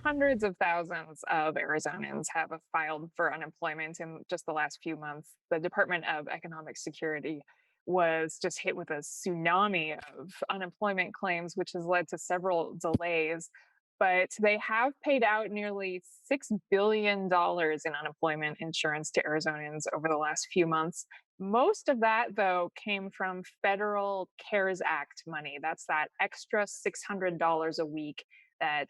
hundreds of thousands of Arizonans have filed for unemployment in just the last few months. The Department of Economic Security was just hit with a tsunami of unemployment claims, which has led to several delays. But they have paid out nearly $6 billion in unemployment insurance to Arizonans over the last few months. Most of that, though, came from federal CARES Act money. That's that extra $600 a week that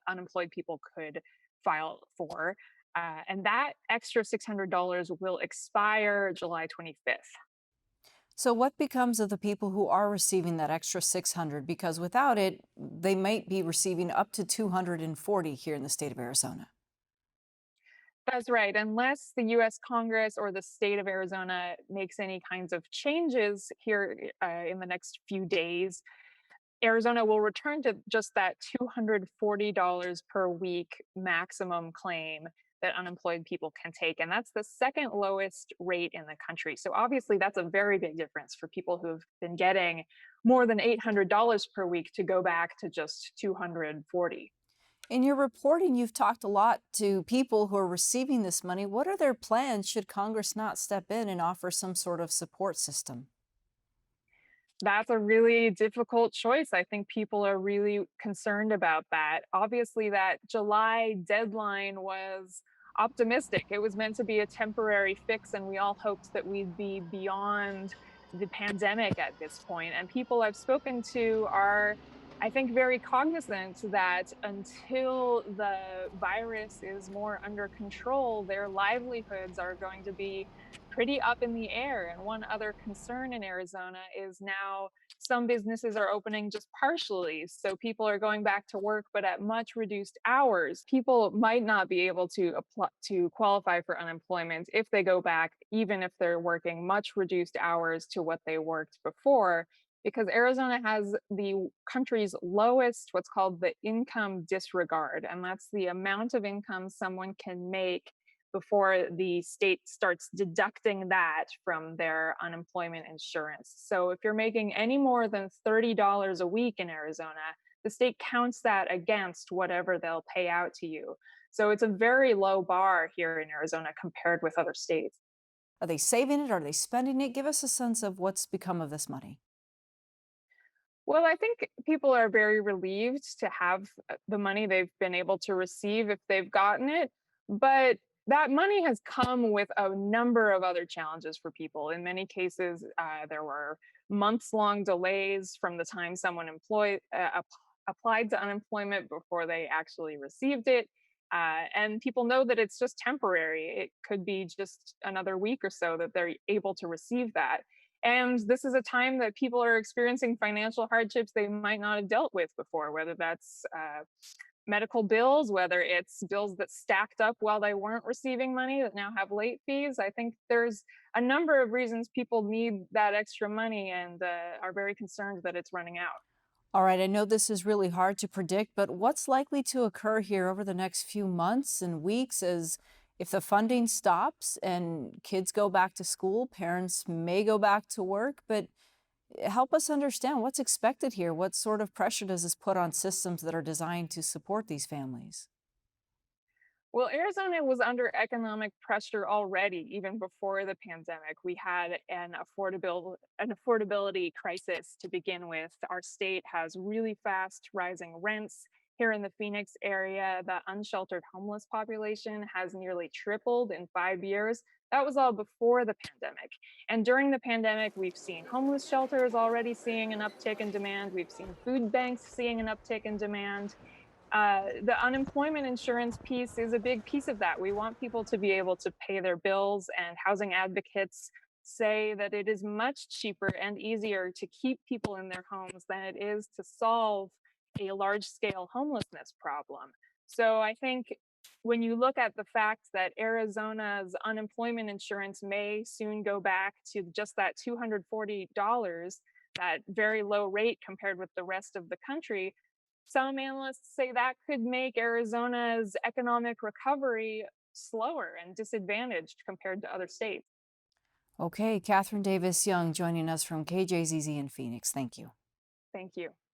unemployed people could file for. And that extra $600 will expire July 25th. So what becomes of the people who are receiving that extra 600? Because without it, they might be receiving up to 240 here in the state of Arizona. That's right. Unless the US Congress or the state of Arizona makes any kinds of changes here in the next few days, Arizona will return to just that $240 per week maximum claim that unemployed people can take. And that's the second lowest rate in the country. So obviously, that's a very big difference for people who've been getting more than $800 per week to go back to just 240. In your reporting, you've talked a lot to people who are receiving this money. What are their plans should Congress not step in and offer some sort of support system? That's a really difficult choice. I think people are really concerned about that. Obviously, that July deadline was optimistic. It was meant to be a temporary fix, and we all hoped that we'd be beyond the pandemic at this point. And people I've spoken to are, I think, very cognizant that until the virus is more under control, their livelihoods are going to be pretty up in the air. And one other concern in Arizona is now some businesses are opening just partially. So people are going back to work, but at much reduced hours. People might not be able to apply to qualify for unemployment if they go back, even if they're working much reduced hours to what they worked before. Because Arizona has the country's lowest, what's called the income disregard. And that's the amount of income someone can make before the state starts deducting that from their unemployment insurance. So if you're making any more than $30 a week in Arizona, the state counts that against whatever they'll pay out to you. So it's a very low bar here in Arizona compared with other states. Are they saving it? Are they spending it? Give us a sense of what's become of this money. Well, I think people are very relieved to have the money they've been able to receive if they've gotten it. But that money has come with a number of other challenges for people. In many cases, there were months long delays from the time someone applied to unemployment before they actually received it. And people know that it's just temporary. It could be just another week or so that they're able to receive that. And this is a time that people are experiencing financial hardships they might not have dealt with before, whether that's medical bills, whether it's bills that stacked up while they weren't receiving money that now have late fees. I think there's a number of reasons people need that extra money and are very concerned that it's running out. All right, I know this is really hard to predict, but what's likely to occur here over the next few months and weeks is if the funding stops and kids go back to school, parents may go back to work, but help us understand what's expected here. What sort of pressure does this put on systems that are designed to support these families? Well, Arizona was under economic pressure already, even before the pandemic. We had an affordability crisis to begin with. Our state has really fast rising rents. Here in the Phoenix area, the unsheltered homeless population has nearly tripled in 5 years. That was all before the pandemic. And during the pandemic, we've seen homeless shelters already seeing an uptick in demand. We've seen food banks seeing an uptick in demand. The unemployment insurance piece is a big piece of that. We want people to be able to pay their bills, and housing advocates say that it is much cheaper and easier to keep people in their homes than it is to solve a large scale homelessness problem. So I think when you look at the fact that Arizona's unemployment insurance may soon go back to just that $240, that very low rate compared with the rest of the country, some analysts say that could make Arizona's economic recovery slower and disadvantaged compared to other states. Okay, Catherine Davis Young joining us from KJZZ in Phoenix. Thank you. Thank you.